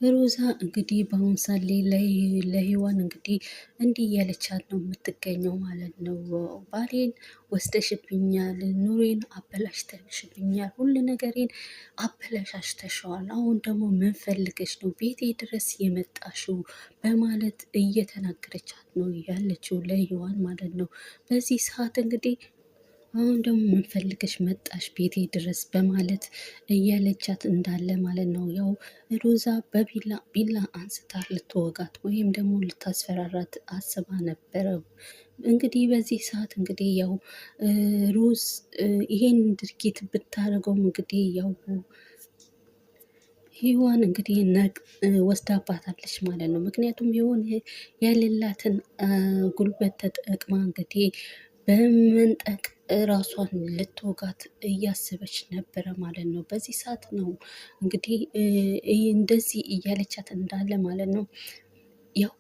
ሮዛ እንግዲህ በአሁን ሰዓት ላይ ለሔዋን እንግዲህ እንዲህ እያለቻት ነው የምትገኘው ማለት ነው። ባሌን ወስደሽብኛል፣ ኑሬን አበላሽተሽብኛል፣ ሁሉ ነገሬን አበላሽተሸዋል። አሁን ደግሞ ምን ፈልገሽ ነው ቤቴ ድረስ የመጣሽው? በማለት እየተናገረቻት ነው ያለችው ለሔዋን ማለት ነው። በዚህ ሰዓት እንግዲህ አሁን ደግሞ ምን ፈልገሽ መጣሽ ቤቴ ድረስ በማለት እያለቻት እንዳለ ማለት ነው። ያው ሮዛ ቢላ አንስታ ልትወጋት ወይም ደግሞ ልታስፈራራት አስባ ነበረ። እንግዲህ በዚህ ሰዓት እንግዲህ ያው ሮዝ ይሄን ድርጊት ብታደርገውም እንግዲህ ያው ሔዋን እንግዲህ ወስዳባታለች ማለት ነው። ምክንያቱም ሔዋን ያሌላትን ጉልበት ተጠቅማ እንግዲህ በመንጠቅ ራሷን ልትወጋት እያሰበች ነበረ ማለት ነው። በዚህ ሰዓት ነው እንግዲህ እንደዚህ እያለቻት እንዳለ ማለት ነው። ያው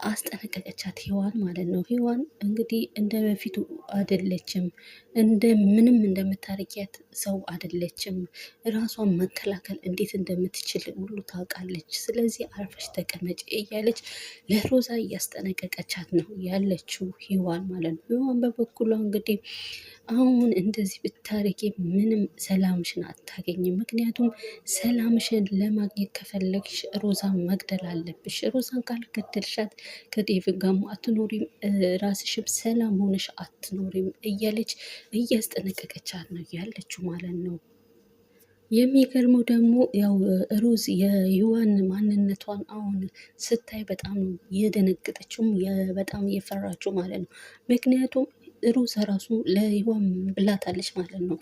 አስጠነቀቀቻት ሔዋን ማለት ነው። ሔዋን እንግዲህ እንደ በፊቱ አይደለችም፣ እንደ ምንም እንደምታረጊያት ሰው አይደለችም። ራሷን መከላከል እንዴት እንደምትችል ሁሉ ታውቃለች። ስለዚህ አርፈሽ ተቀመጭ እያለች ለሮዛ እያስጠነቀቀቻት ነው ያለችው ሔዋን ማለት ነው። ሔዋን በበኩሏ እንግዲህ አሁን እንደዚህ ብታረጊ ምንም ሰላምሽን አታገኝም። ምክንያቱም ሰላምሽን ለማግኘት ከፈለግሽ ሮዛን መግደል አለብሽ። ሮዛን ካልገደልሻት ከዴቭ ጋርም አትኖሪም፣ ራስሽም ሰላም ሆነሽ አትኖሪም እያለች እያስጠነቀቀቻት ነው ያለችው ማለት ነው። የሚገርመው ደግሞ ያው ሮዝ የሔዋን ማንነቷን አሁን ስታይ በጣም የደነገጠችው በጣም የፈራችው ማለት ነው። ምክንያቱም ሮዛ ራሱ ለሔዋን ብላታለች ማለት ነው።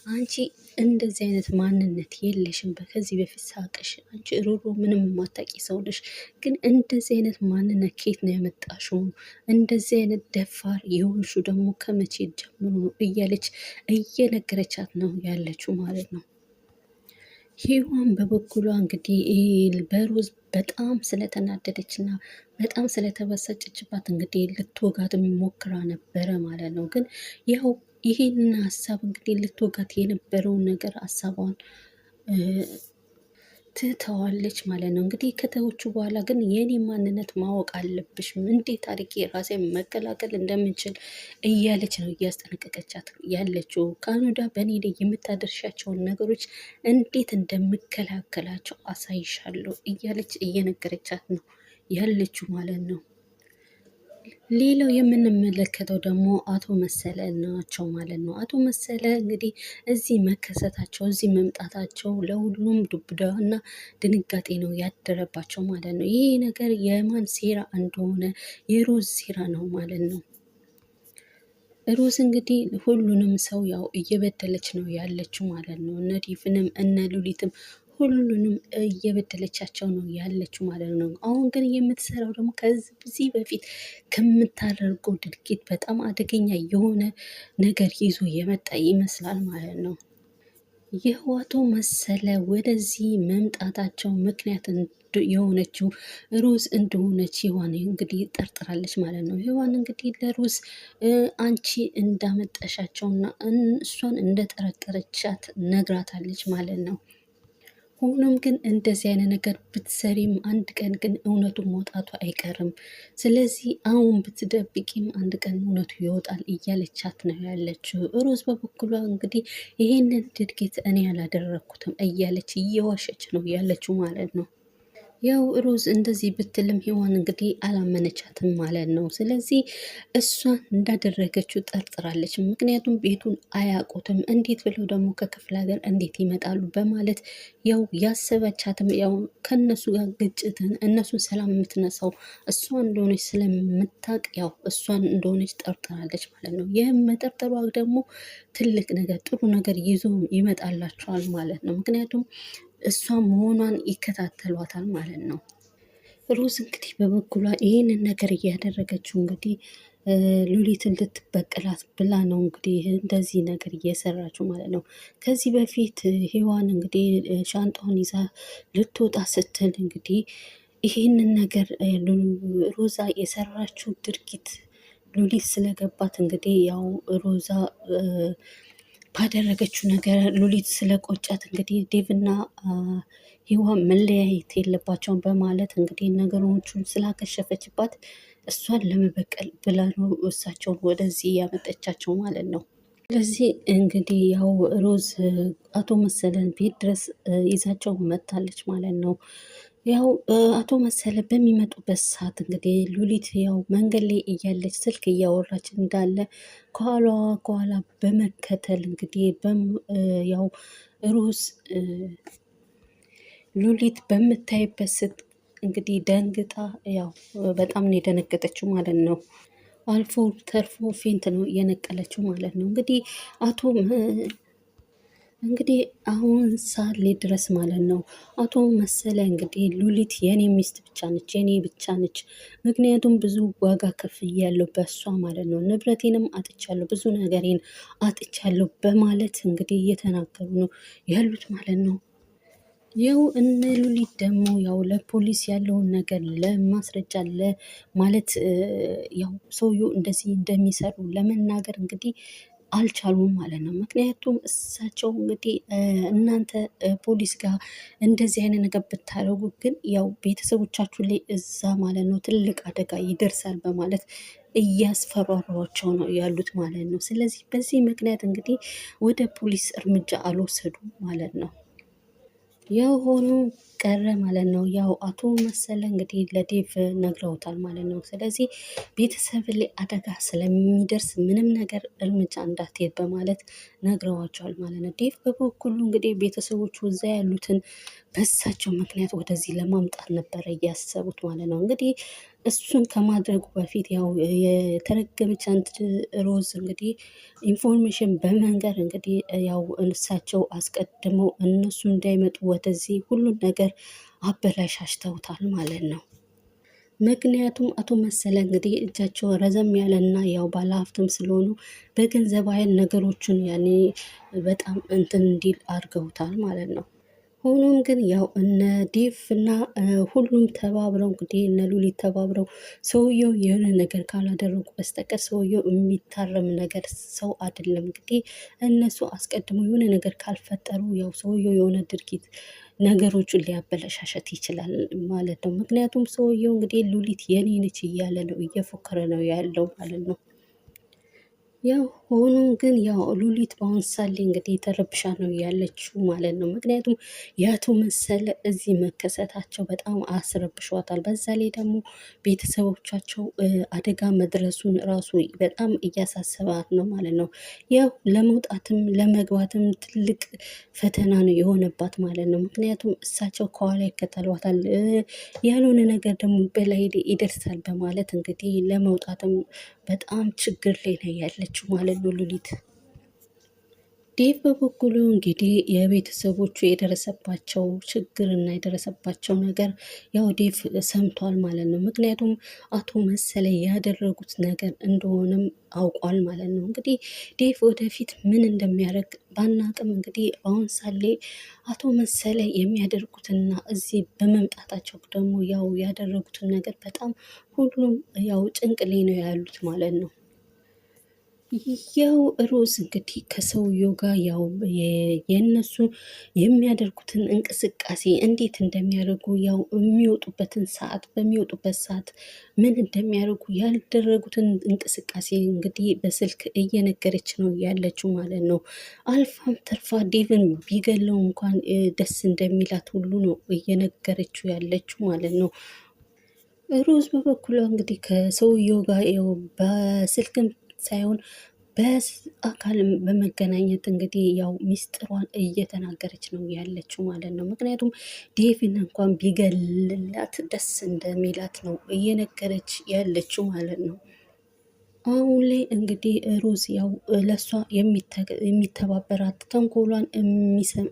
አንቺ እንደዚህ አይነት ማንነት የለሽም፣ ከዚህ በፊት ሳቅሽ አንቺ ሮሮ ምንም የማታውቂ ሰው ነሽ፣ ግን እንደዚህ አይነት ማንነት ከየት ነው ያመጣሽው? እንደዚህ አይነት ደፋር የሆንሽው ደግሞ ከመቼ ጀምሮ ነው? እያለች እየነገረቻት ነው ያለችው ማለት ነው። ሔዋን በበኩሏ እንግዲህ በሮዝ በጣም ስለተናደደች እና በጣም ስለተበሳጨችባት እንግዲህ ልትወጋት ሞክራ ነበረ ማለት ነው። ግን ያው ይሄንን ሀሳብ እንግዲህ ልትወጋት የነበረውን ነገር ሀሳቧን ትተዋለች ማለት ነው። እንግዲህ ከተዎቹ በኋላ ግን የኔ ማንነት ማወቅ አለብሽ፣ እንዴት አድርጌ ራሴን መከላከል እንደምንችል እያለች ነው እያስጠነቀቀቻት ያለችው። ካናዳ በእኔ ላይ የምታደርሻቸውን ነገሮች እንዴት እንደምከላከላቸው አሳይሻለሁ እያለች እየነገረቻት ነው ያለችው ማለት ነው። ሌላው የምንመለከተው ደግሞ አቶ መሰለ ናቸው ማለት ነው። አቶ መሰለ እንግዲህ እዚህ መከሰታቸው እዚህ መምጣታቸው ለሁሉም ዱብዳ እና ድንጋጤ ነው ያደረባቸው ማለት ነው። ይህ ነገር የማን ሴራ እንደሆነ የሮዝ ሴራ ነው ማለት ነው። ሮዝ እንግዲህ ሁሉንም ሰው ያው እየበደለች ነው ያለችው ማለት ነው። እነ ዲፍንም እነ ሉሊትም ሁሉንም እየበደለቻቸው ነው ያለችው ማለት ነው። አሁን ግን የምትሰራው ደግሞ ከዚህ በፊት ከምታደርገው ድርጊት በጣም አደገኛ የሆነ ነገር ይዞ የመጣ ይመስላል ማለት ነው። የህዋቶ መሰለ ወደዚህ መምጣታቸው ምክንያት የሆነችው ሮዝ እንደሆነች ሔዋን እንግዲህ ጠርጥራለች ማለት ነው። ሔዋን እንግዲህ ለሮዝ አንቺ እንዳመጠሻቸውና እሷን እንደጠረጠረቻት ነግራታለች ማለት ነው። ሆኖም ግን እንደዚህ አይነት ነገር ብትሰሪም አንድ ቀን ግን እውነቱ መውጣቱ አይቀርም። ስለዚህ አሁን ብትደብቂም አንድ ቀን እውነቱ ይወጣል እያለቻት ነው ያለችው። ሮዝ በበኩሏ እንግዲህ ይሄንን ድርጊት እኔ ያላደረግኩትም እያለች እየዋሸች ነው ያለችው ማለት ነው። ያው ሮዝ እንደዚህ ብትልም ሔዋን እንግዲህ አላመነቻትም ማለት ነው። ስለዚህ እሷን እንዳደረገችው ጠርጥራለች። ምክንያቱም ቤቱን አያውቁትም፣ እንዴት ብለው ደግሞ ከክፍለ ሀገር እንዴት ይመጣሉ በማለት ያው ያሰበቻትም ያው ከነሱ ጋር ግጭትን እነሱን ሰላም የምትነሳው እሷ እንደሆነች ስለምታውቅ ያው እሷን እንደሆነች ጠርጥራለች ማለት ነው። ይህም መጠርጠሯ ደግሞ ትልቅ ነገር ጥሩ ነገር ይዞ ይመጣላቸዋል ማለት ነው። ምክንያቱም እሷ መሆኗን ይከታተሏታል ማለት ነው። ሮዝ እንግዲህ በበኩሏ ይህንን ነገር እያደረገችው እንግዲህ ሉሊትን ልትበቀላት ብላ ነው እንግዲህ እንደዚህ ነገር እየሰራችው ማለት ነው። ከዚህ በፊት ሔዋን እንግዲህ ሻንጣውን ይዛ ልትወጣ ስትል እንግዲህ ይህንን ነገር ሮዛ የሰራችው ድርጊት ሉሊት ስለገባት እንግዲህ ያው ሮዛ ባደረገችው ነገር ሉሊት ስለቆጫት እንግዲህ ዴቭና ሔዋን መለያየት የለባቸውም በማለት እንግዲህ ነገሮቹን ስላከሸፈችባት እሷን ለመበቀል ብላ ነው እሳቸውን ወደዚህ ያመጠቻቸው ማለት ነው። ስለዚህ እንግዲህ ያው ሮዝ አቶ መሰለን ቤት ድረስ ይዛቸው መታለች ማለት ነው። ያው አቶ መሰለ በሚመጡበት ሰዓት እንግዲህ ሉሊት ያው መንገድ ላይ እያለች ስልክ እያወራች እንዳለ ከኋላ በመከተል እንግዲህ ያው ሮዝ ሉሊት በምታይበት እንግዲህ ደንግጣ ያው በጣም ነው የደነገጠችው ማለት ነው። አልፎ ተርፎ ፌንት ነው የነቀለችው ማለት ነው። እንግዲህ አሁን ሳሌ ድረስ ማለት ነው አቶ መሰለ እንግዲህ ሉሊት የኔ ሚስት ብቻ ነች፣ የኔ ብቻ ነች። ምክንያቱም ብዙ ዋጋ ከፍያለሁ በሷ ማለት ነው። ንብረቴንም አጥቻለሁ፣ ብዙ ነገሬን አጥቻለሁ በማለት እንግዲህ እየተናገሩ ነው ያሉት ማለት ነው። ያው እነ ሉሊት ደግሞ ያው ለፖሊስ ያለውን ነገር ለማስረጃ ማለት ያው ሰውየው እንደዚህ እንደሚሰሩ ለመናገር እንግዲህ አልቻሉም ማለት ነው። ምክንያቱም እሳቸው እንግዲህ እናንተ ፖሊስ ጋር እንደዚህ አይነት ነገር ብታደርጉ ግን ያው ቤተሰቦቻችሁ ላይ እዛ ማለት ነው ትልቅ አደጋ ይደርሳል በማለት እያስፈራሯቸው ነው ያሉት ማለት ነው። ስለዚህ በዚህ ምክንያት እንግዲህ ወደ ፖሊስ እርምጃ አልወሰዱም ማለት ነው። የሆኑ ቀረ ማለት ነው። ያው አቶ መሰለ እንግዲህ ለዴቭ ነግረውታል ማለት ነው። ስለዚህ ቤተሰብ ላይ አደጋ ስለሚደርስ ምንም ነገር እርምጃ እንዳትሄድ በማለት ነግረዋቸዋል ማለት ነው። ዴቭ በበኩሉ እንግዲህ ቤተሰቦቹ እዛ ያሉትን በሳቸው ምክንያት ወደዚህ ለማምጣት ነበረ እያሰቡት ማለት ነው። እንግዲህ እሱን ከማድረጉ በፊት ያው የተረገመች አንድ ሮዝ እንግዲህ ኢንፎርሜሽን በመንገር እንግዲህ ያው እሳቸው አስቀድመው እነሱ እንዳይመጡ ወደዚህ ሁሉን ነገር አበላሻሽተውታል ማለት ነው። ምክንያቱም አቶ መሰለ እንግዲህ እጃቸው ረዘም ያለና ያው ባለሀብትም ስለሆኑ በገንዘብ አይን ነገሮችን ያኔ በጣም እንትን እንዲል አድርገውታል ማለት ነው። ሆኖም ግን ያው እነ ዴቭ እና ሁሉም ተባብረው እንግዲህ እነ ሉሊት ተባብረው ሰውየው የሆነ ነገር ካላደረጉ በስተቀር ሰውየው የሚታረም ነገር ሰው አይደለም። እንግዲህ እነሱ አስቀድሞ የሆነ ነገር ካልፈጠሩ ያው ሰውየው የሆነ ድርጊት ነገሮቹን ሊያበለሻሸት ይችላል ማለት ነው። ምክንያቱም ሰውየው እንግዲህ ሉሊት የኔ ነች እያለ ነው እየፎከረ ነው ያለው ማለት ነው። ያው ሆኖም ግን ያው ሉሊት በአሁን ሳሌ እንግዲህ ተረብሻ ነው ያለችው ማለት ነው። ምክንያቱም የአቶ መሰለ እዚህ መከሰታቸው በጣም አስረብሿታል። በዛ ላይ ደግሞ ቤተሰቦቻቸው አደጋ መድረሱን ራሱ በጣም እያሳሰባት ነው ማለት ነው። ያው ለመውጣትም ለመግባትም ትልቅ ፈተና ነው የሆነባት ማለት ነው። ምክንያቱም እሳቸው ከኋላ ይከተሏታል፣ ያልሆነ ነገር ደግሞ በላይ ይደርሳል በማለት እንግዲህ ለመውጣትም በጣም ችግር ላይ ነው ያለችው ማለት ነው ሉሊት። ዴቭ በበኩሉ እንግዲህ የቤተሰቦቹ የደረሰባቸው ችግር እና የደረሰባቸው ነገር ያው ዴቭ ሰምቷል ማለት ነው። ምክንያቱም አቶ መሰለ ያደረጉት ነገር እንደሆነም አውቋል ማለት ነው። እንግዲህ ዴቭ ወደፊት ምን እንደሚያደርግ ባናቅም እንግዲህ አሁን ሳሌ አቶ መሰለ የሚያደርጉትና እዚህ በመምጣታቸው ደግሞ ያው ያደረጉትን ነገር በጣም ሁሉም ያው ጭንቅ ላይ ነው ያሉት ማለት ነው። ያው ሮዝ እንግዲህ ከሰውየው ጋር ያው የእነሱ የሚያደርጉትን እንቅስቃሴ እንዴት እንደሚያደርጉ ያው የሚወጡበትን ሰዓት በሚወጡበት ሰዓት ምን እንደሚያደርጉ ያልደረጉትን እንቅስቃሴ እንግዲህ በስልክ እየነገረች ነው ያለችው ማለት ነው። አልፋም ተርፋ ዴቭን ቢገለው እንኳን ደስ እንደሚላት ሁሉ ነው እየነገረችው ያለችው ማለት ነው። ሮዝ በበኩሏ እንግዲህ ከሰውየው ጋር ያው በስልክም ሳይሆን በአካል በመገናኘት እንግዲህ ያው ሚስጥሯን እየተናገረች ነው ያለችው ማለት ነው። ምክንያቱም ዴቪን እንኳን ቢገልላት ደስ እንደሚላት ነው እየነገረች ያለችው ማለት ነው። አሁን ላይ እንግዲህ ሮዝ ያው ለእሷ የሚተባበራት ተንኮሏን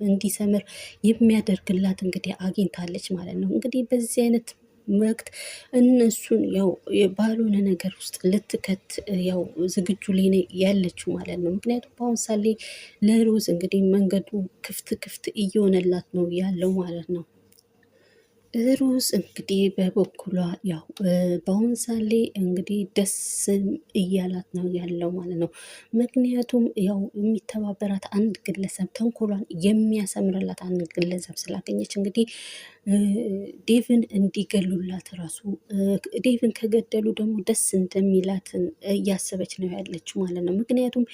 እንዲሰምር የሚያደርግላት እንግዲህ አግኝታለች ማለት ነው። እንግዲህ በዚህ አይነት ወቅት እነሱን ያው ባልሆነ ነገር ውስጥ ልትከት ያው ዝግጁ ላይ ያለችው ማለት ነው። ምክንያቱም በአሁን ሳሌ ለሮዝ እንግዲህ መንገዱ ክፍት እየሆነላት ነው ያለው ማለት ነው። ሩዝ እንግዲህ በበኩሏ ያው በአሁን ሳሌ እንግዲህ ደስ እያላት ነው ያለው ማለት ነው። ምክንያቱም ያው የሚተባበራት አንድ ግለሰብ ተንኮሏን የሚያሰምርላት አንድ ግለሰብ ስላገኘች እንግዲህ ዴቭን እንዲገሉላት ራሱ ዴቭን ከገደሉ ደግሞ ደስ እንደሚላትን እያሰበች ነው ያለችው ማለት ነው። ምክንያቱም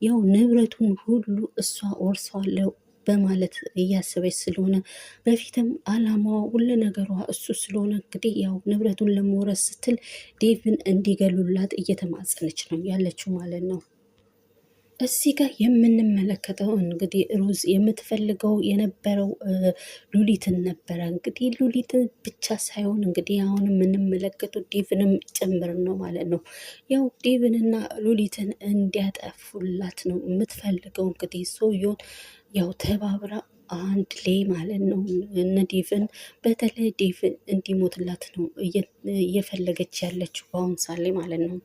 ያው ንብረቱን ሁሉ እሷ ወርሰዋለሁ በማለት እያሰበች ስለሆነ በፊትም አላማዋ ሁሉ ነገሯ እሱ ስለሆነ እንግዲህ ያው ንብረቱን ለመውረስ ስትል ዴቭን እንዲገሉላት እየተማጸነች ነው ያለችው ማለት ነው። እዚህ ጋር የምንመለከተው እንግዲህ ሩዝ የምትፈልገው የነበረው ሉሊትን ነበረ። እንግዲህ ሉሊትን ብቻ ሳይሆን እንግዲህ አሁን የምንመለከተው ዴቭንም ጭምር ነው ማለት ነው። ያው ዴቭንና ሉሊትን እንዲያጠፉላት ነው የምትፈልገው። እንግዲህ ሰውየውን ያው ተባብራ አንድ ላይ ማለት ነው እነ ዴቭን በተለይ ዴቭን እንዲሞትላት ነው እየፈለገች ያለችው በአሁን ሳሌ ማለት ነው።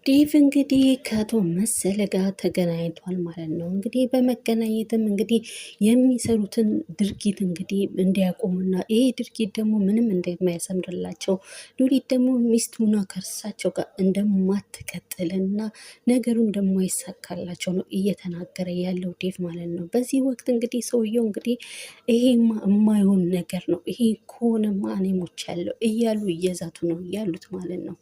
ዴቭ እንግዲህ ከአቶ መሰለ ጋር ተገናኝቷል ማለት ነው። እንግዲህ በመገናኘትም እንግዲህ የሚሰሩትን ድርጊት እንግዲህ እንዲያቆሙና ይሄ ድርጊት ደግሞ ምንም እንደማያሰምርላቸው ሉሊት ደግሞ ሚስቱና ከእርሳቸው ጋር እንደማትቀጥልና ነገሩ እንደማይሳካላቸው ነው እየተናገረ ያለው ዴቭ ማለት ነው። በዚህ ወቅት እንግዲህ ሰውየው እንግዲህ ይሄ የማይሆን ነገር ነው፣ ይሄ ከሆነማ እኔ ሞቻለሁ እያሉ እየዛቱ ነው ያሉት ማለት ነው።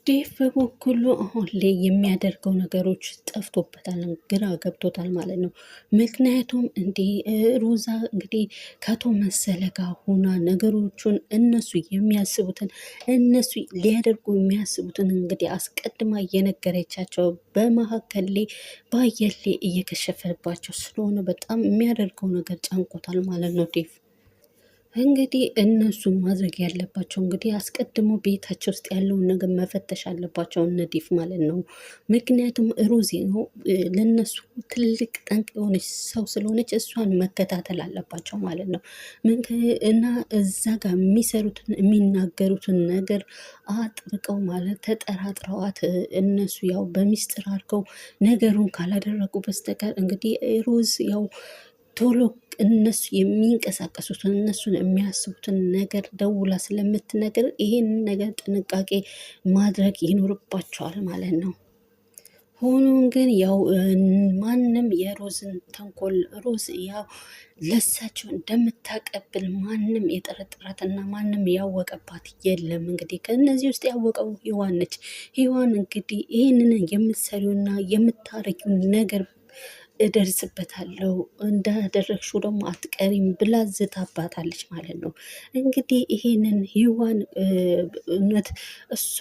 ዴቭ በበኩሉ አሁን ላይ የሚያደርገው ነገሮች ጠፍቶበታል፣ ግራ ገብቶታል ማለት ነው። ምክንያቱም እንዲህ ሮዛ እንግዲህ ከአቶ መሰለ ጋር ሆና ነገሮቹን እነሱ የሚያስቡትን እነሱ ሊያደርጉ የሚያስቡትን እንግዲህ አስቀድማ እየነገረቻቸው በመካከል ላይ በአየር ላይ እየከሸፈባቸው ስለሆነ በጣም የሚያደርገው ነገር ጨንቆታል ማለት ነው ዴቭ። እንግዲህ እነሱ ማድረግ ያለባቸው እንግዲህ አስቀድሞ ቤታቸው ውስጥ ያለውን ነገር መፈተሽ አለባቸው እነ ዴቭ ማለት ነው። ምክንያቱም ሮዚ ነው ለነሱ ትልቅ ጠንቅ የሆነች ሰው ስለሆነች እሷን መከታተል አለባቸው ማለት ነው። እና እዛ ጋር የሚሰሩትን የሚናገሩትን ነገር አጥብቀው ማለት ተጠራጥረዋት እነሱ ያው በሚስጥር አድርገው ነገሩን ካላደረጉ በስተቀር እንግዲህ ሮዝ ያው ቶሎ እነሱ የሚንቀሳቀሱትን እነሱን የሚያስቡትን ነገር ደውላ ስለምትነግር ይሄንን ነገር ጥንቃቄ ማድረግ ይኖርባቸዋል ማለት ነው። ሆኖም ግን ያው ማንም የሮዝን ተንኮል ሮዝ ያው ለሳቸው እንደምታቀብል ማንም የጠረጠራትና ማንም ያወቀባት የለም። እንግዲህ ከእነዚህ ውስጥ ያወቀው ሔዋን ነች። ሔዋን እንግዲህ ይህንን የምትሰሪውና የምታረጊው ነገር እደርስበታለሁ እንዳደረግሽው ደግሞ አትቀሪም ብላ ዝታባታለች ማለት ነው። እንግዲህ ይሄንን ሔዋን እውነት እሷ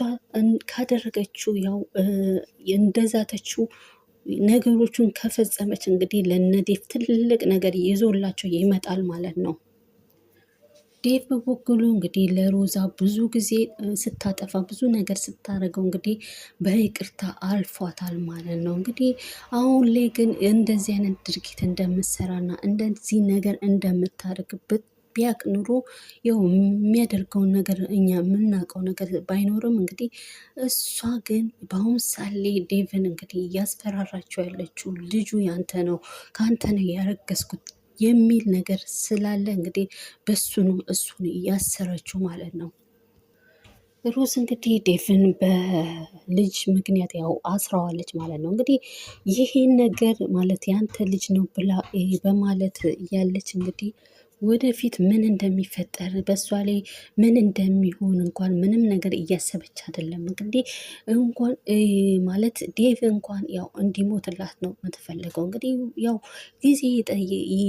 ካደረገችው ያው እንደዛተችው ነገሮቹን ከፈጸመች እንግዲህ ለነዴፍ ትልቅ ነገር ይዞላቸው ይመጣል ማለት ነው። ዴቭ በበኩሉ እንግዲህ ለሮዛ ብዙ ጊዜ ስታጠፋ ብዙ ነገር ስታደርገው እንግዲህ በይቅርታ አልፏታል ማለት ነው። እንግዲህ አሁን ላይ ግን እንደዚህ አይነት ድርጊት እንደምትሰራና እንደዚህ ነገር እንደምታደርግበት ቢያቅ ኑሮ ያው የሚያደርገውን ነገር እኛ የምናውቀው ነገር ባይኖርም እንግዲህ እሷ ግን በአሁን ሳሌ ዴቭን እንግዲህ እያስፈራራቸው ያለችው ልጁ ያንተ ነው፣ ከአንተ ነው ያረገዝኩት የሚል ነገር ስላለ እንግዲህ በሱ ነው እሱን እያሰረችው ማለት ነው። ሮዝ እንግዲህ ዴቭን በልጅ ምክንያት ያው አስረዋለች ማለት ነው። እንግዲህ ይሄን ነገር ማለት ያንተ ልጅ ነው ብላ በማለት ያለች እንግዲህ ወደፊት ምን እንደሚፈጠር በእሷ ላይ ምን እንደሚሆን እንኳን ምንም ነገር እያሰበች አይደለም። እንግዲህ እንኳን ማለት ዴቭ እንኳን ያው እንዲሞትላት ነው የምትፈልገው። እንግዲህ ያው ጊዜ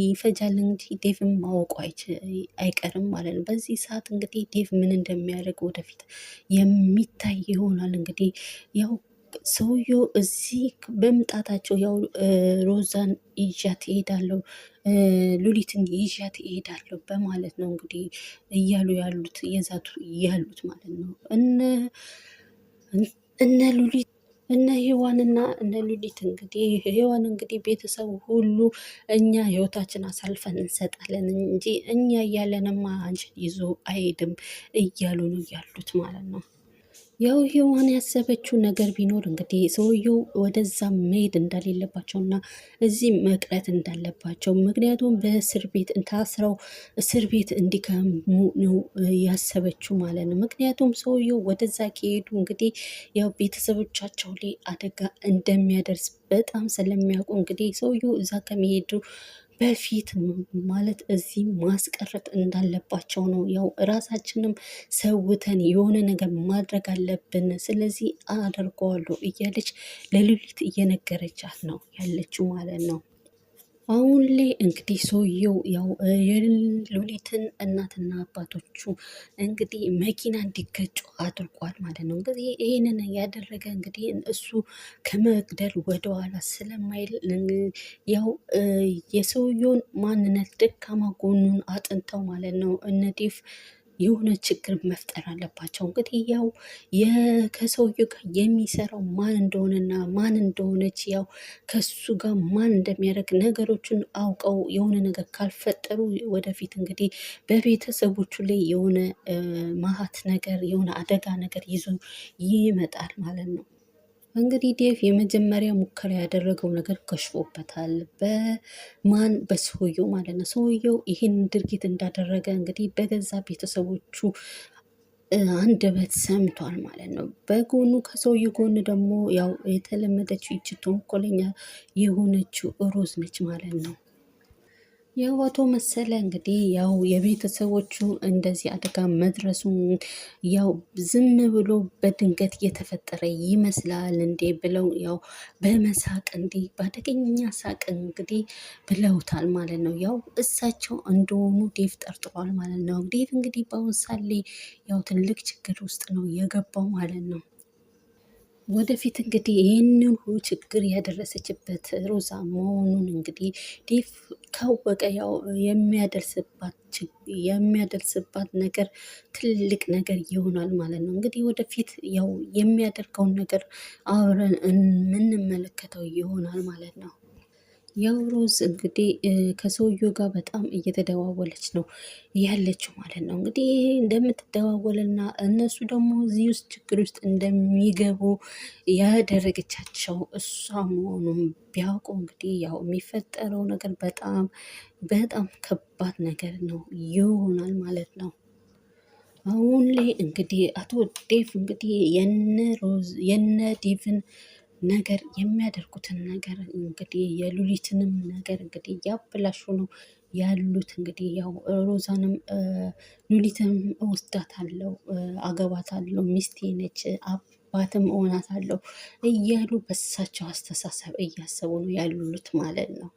ይፈጃል እንጂ ዴቭም ማወቁ አይቀርም ማለት ነው። በዚህ ሰዓት እንግዲህ ዴቭ ምን እንደሚያደርግ ወደፊት የሚታይ ይሆናል። እንግዲህ ያው ሰውየው እዚህ በምጣታቸው ያው ሮዛን ይዣት እሄዳለሁ ሉሊትን ይዣት እሄዳለሁ በማለት ነው እንግዲህ እያሉ ያሉት እየዛቱ ያሉት ማለት ነው። እነ ሉሊት እነ ሔዋንና እነ ሉሊት እንግዲህ ሔዋን እንግዲህ ቤተሰቡ ሁሉ እኛ ህይወታችን አሳልፈን እንሰጣለን እንጂ እኛ እያለንማ አንቺን ይዞ አይሄድም እያሉ ነው ያሉት ማለት ነው። ያው ሔዋን ያሰበችው ነገር ቢኖር እንግዲህ ሰውየው ወደዛ መሄድ እንደሌለባቸውና እዚህ መቅረት እንዳለባቸው፣ ምክንያቱም በእስር ቤት ታስረው እስር ቤት እንዲከሙ ነው ያሰበችው ማለት ነው። ምክንያቱም ሰውየው ወደዛ ከሄዱ እንግዲህ ያው ቤተሰቦቻቸው ላይ አደጋ እንደሚያደርስ በጣም ስለሚያውቁ እንግዲህ ሰውየው እዛ ከመሄዱ በፊት ማለት እዚህ ማስቀረት እንዳለባቸው ነው። ያው እራሳችንም ሰውተን የሆነ ነገር ማድረግ አለብን፣ ስለዚህ አደርገዋለሁ እያለች ለሉሊት እየነገረቻት ነው ያለችው ማለት ነው። አሁን ላይ እንግዲህ ሰውየው ያው የሉሊትን እናትና አባቶቹ እንግዲህ መኪና እንዲገጩ አድርጓል ማለት ነው። እንግዲህ ይህንን ያደረገ እንግዲህ እሱ ከመግደል ወደኋላ ስለማይል ያው የሰውየውን ማንነት ደካማ ጎኑን አጥንተው ማለት ነው እነ ዴቭ የሆነ ችግር መፍጠር አለባቸው። እንግዲህ ያው ከሰውየው ጋር የሚሰራው ማን እንደሆነና ማን እንደሆነች ያው ከሱ ጋር ማን እንደሚያደርግ ነገሮችን አውቀው የሆነ ነገር ካልፈጠሩ ወደፊት እንግዲህ በቤተሰቦቹ ላይ የሆነ መሀት ነገር የሆነ አደጋ ነገር ይዞ ይመጣል ማለት ነው። እንግዲህ ዴቭ የመጀመሪያ ሙከራ ያደረገው ነገር ከሽፎበታል። በሰውየው ማለት ነው። ሰውየው ይህን ድርጊት እንዳደረገ እንግዲህ በገዛ ቤተሰቦቹ አንደበት ሰምቷል ማለት ነው። በጎኑ ከሰውየው ጎን ደግሞ ያው የተለመደችው ይቺ ተንኮለኛ የሆነችው ሮዝ ነች ማለት ነው። ያው አቶ መሰለ እንግዲህ ያው የቤተሰቦቹ እንደዚህ አደጋ መድረሱ ያው ዝም ብሎ በድንገት እየተፈጠረ ይመስላል እንዴ ብለው ያው በመሳቅ እንዴ በአደገኛ ሳቅ እንግዲህ ብለውታል ማለት ነው። ያው እሳቸው እንደሆኑ ዴቭ ጠርጥሯል ማለት ነው። ዴቭ እንግዲህ በአሁን ሳሌ ያው ትልቅ ችግር ውስጥ ነው የገባው ማለት ነው። ወደፊት እንግዲህ ይህንን ችግር ያደረሰችበት ሮዛ መሆኑን እንግዲህ ዴቭ ካወቀ ያው የሚያደርስባት ነገር ትልቅ ነገር ይሆናል ማለት ነው። እንግዲህ ወደፊት ያው የሚያደርገውን ነገር አብረን የምንመለከተው ይሆናል ማለት ነው። ያው ሮዝ እንግዲህ ከሰውየው ጋር በጣም እየተደዋወለች ነው ያለችው ማለት ነው። እንግዲህ እንደምትደዋወልና እነሱ ደግሞ እዚህ ውስጥ ችግር ውስጥ እንደሚገቡ ያደረገቻቸው እሷ መሆኑን ቢያውቁ እንግዲህ ያው የሚፈጠረው ነገር በጣም በጣም ከባድ ነገር ነው ይሆናል ማለት ነው። አሁን ላይ እንግዲህ አቶ ዴቭ እንግዲህ የነ ዴቭን ነገር የሚያደርጉትን ነገር እንግዲህ የሉሊትንም ነገር እንግዲህ እያበላሹ ነው ያሉት። እንግዲህ ያው ሮዛንም ሉሊትንም እወስዳታለሁ፣ አገባታለሁ፣ ሚስቴ ነች፣ አባትም እሆናታለሁ እያሉ በሳቸው አስተሳሰብ እያሰቡ ነው ያሉት ማለት ነው።